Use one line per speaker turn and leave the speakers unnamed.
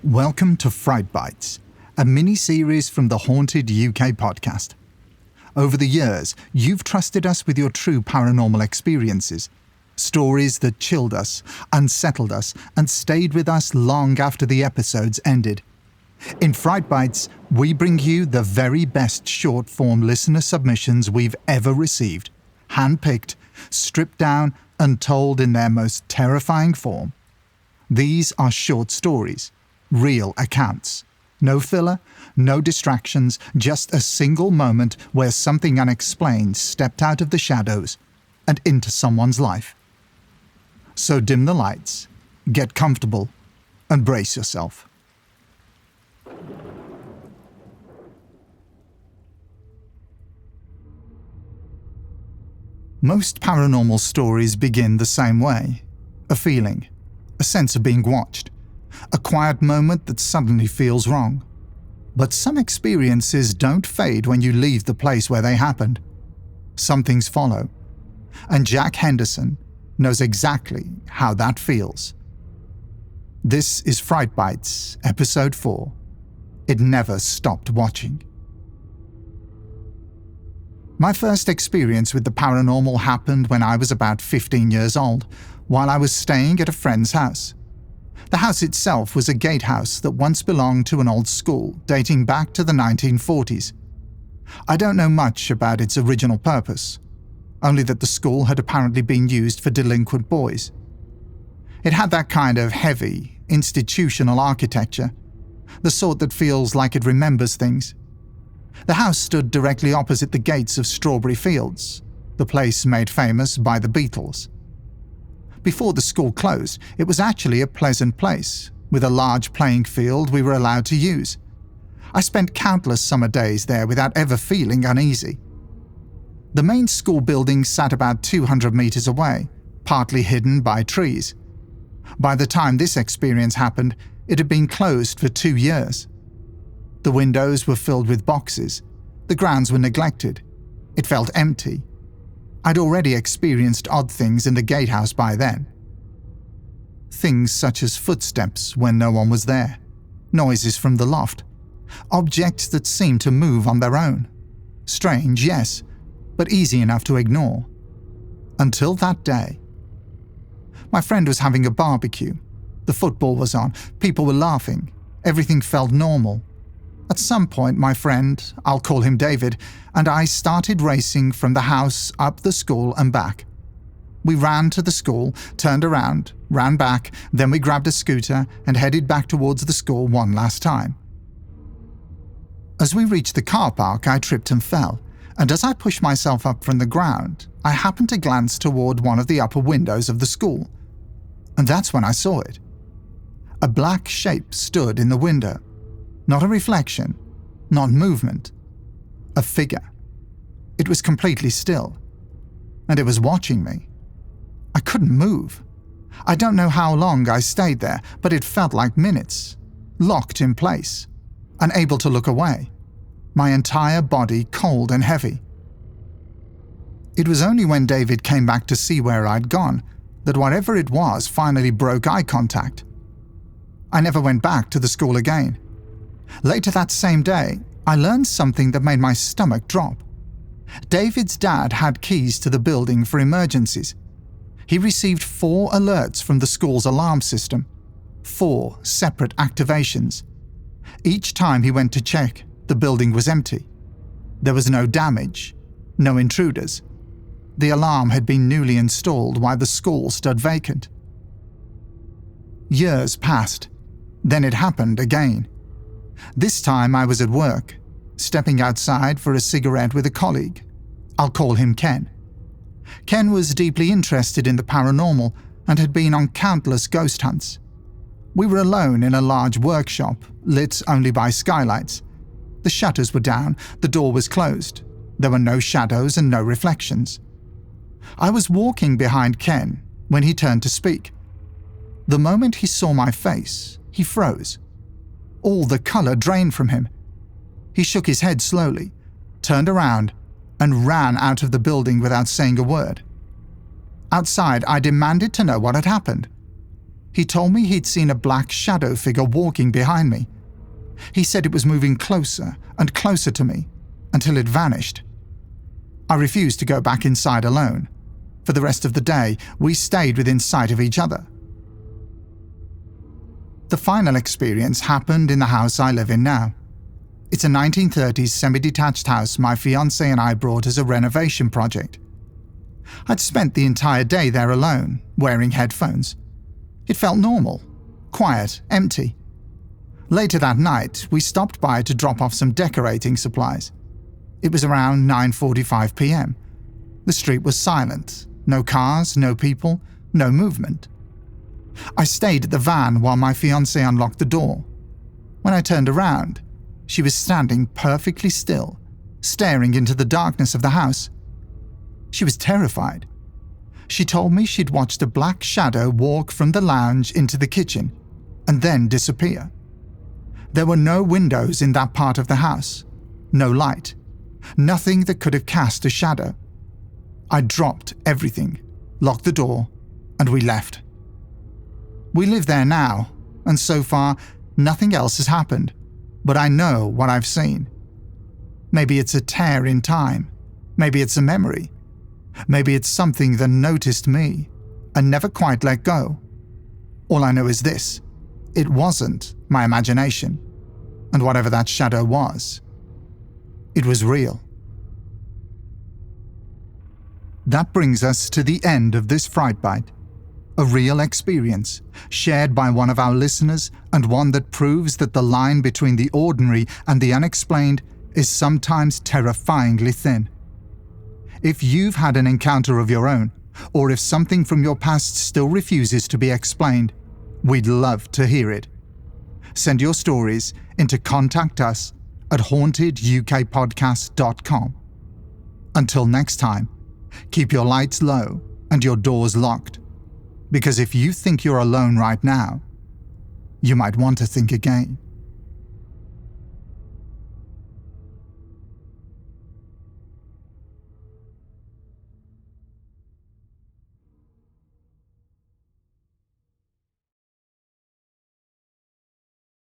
Welcome to Fright Bites, a mini-series from the Haunted UK podcast. Over the years, you've trusted us with your true paranormal experiences, stories that chilled us, unsettled us, and stayed with us long after the episodes ended. In Fright Bites, we bring you the very best short-form listener submissions we've ever received, hand-picked, stripped down, and told in their most terrifying form. These are short stories. Real accounts. No filler, no distractions, just a single moment where something unexplained stepped out of the shadows and into someone's life. So dim the lights, get comfortable, and brace yourself. Most paranormal stories begin the same way. A feeling, a sense of being watched. A quiet moment that suddenly feels wrong. But some experiences don't fade when you leave the place where they happened. Some things follow. And Jack Henderson knows exactly how that feels. This is Fright Bites, Episode 4. It Never Stopped Watching. My first experience with the paranormal happened when I was about 15 years old, while I was staying at a friend's house. The house itself was a gatehouse that once belonged to an old school dating back to the 1940s. I don't know much about its original purpose, only that the school had apparently been used for delinquent boys. It had that kind of heavy, institutional architecture, the sort that feels like it remembers things. The house stood directly opposite the gates of Strawberry Fields, the place made famous by the Beatles. Before the school closed, it was actually a pleasant place, with a large playing field we were allowed to use. I spent countless summer days there without ever feeling uneasy. The main school building sat about 200 meters away, partly hidden by trees. By the time this experience happened, it had been closed for 2 years. The windows were filled with boxes. The grounds were neglected. It felt empty. I'd already experienced odd things in the gatehouse by then. Things such as footsteps when no one was there, noises from the loft, objects that seemed to move on their own. Strange, yes, but easy enough to ignore. Until that day. My friend was having a barbecue. The football was on, people were laughing, everything felt normal. At some point, my friend, I'll call him David, and I started racing from the house up the school and back. We ran to the school, turned around, ran back, then we grabbed a scooter and headed back towards the school one last time. As we reached the car park, I tripped and fell, and as I pushed myself up from the ground, I happened to glance toward one of the upper windows of the school. And that's when I saw it. A black shape stood in the window. Not a reflection, not movement. A figure. It was completely still. And it was watching me. I couldn't move. I don't know how long I stayed there, but it felt like minutes. Locked in place. Unable to look away. My entire body cold and heavy. It was only when David came back to see where I'd gone that whatever it was finally broke eye contact. I never went back to the school again. Later that same day, I learned something that made my stomach drop. David's dad had keys to the building for emergencies. He received 4 alerts from the school's alarm system. 4 separate activations. Each time he went to check, the building was empty. There was no damage, no intruders. The alarm had been newly installed while the school stood vacant. Years passed. Then it happened again. This time I was at work, stepping outside for a cigarette with a colleague. I'll call him Ken. Ken was deeply interested in the paranormal and had been on countless ghost hunts. We were alone in a large workshop, lit only by skylights. The shutters were down, the door was closed. There were no shadows and no reflections. I was walking behind Ken when he turned to speak. The moment he saw my face, he froze. All the color drained from him. He shook his head slowly, turned around, and ran out of the building without saying a word. Outside, I demanded to know what had happened. He told me he'd seen a black shadow figure walking behind me. He said it was moving closer and closer to me until it vanished. I refused to go back inside alone. For the rest of the day, we stayed within sight of each other. The final experience happened in the house I live in now. It's a 1930s semi-detached house my fiancé and I bought as a renovation project. I'd spent the entire day there alone, wearing headphones. It felt normal, quiet, empty. Later that night, we stopped by to drop off some decorating supplies. It was around 9:45 p.m. The street was silent. No cars, no people, no movement. I stayed at the van while my fiancé unlocked the door. When I turned around, she was standing perfectly still, staring into the darkness of the house. She was terrified. She told me she'd watched a black shadow walk from the lounge into the kitchen and then disappear. There were no windows in that part of the house, no light, nothing that could have cast a shadow. I dropped everything, locked the door, and we left. We live there now, and so far, nothing else has happened, but I know what I've seen. Maybe it's a tear in time. Maybe it's a memory. Maybe it's something that noticed me and never quite let go. All I know is this: it wasn't my imagination, and whatever that shadow was, it was real. That brings us to the end of this Fright Bite. A real experience, shared by one of our listeners, and one that proves that the line between the ordinary and the unexplained is sometimes terrifyingly thin. If you've had an encounter of your own, or if something from your past still refuses to be explained, we'd love to hear it. Send your stories into contact us at hauntedukpodcast.com. Until next time, keep your lights low and your doors locked, because if you think you're alone right now, you might want to think again.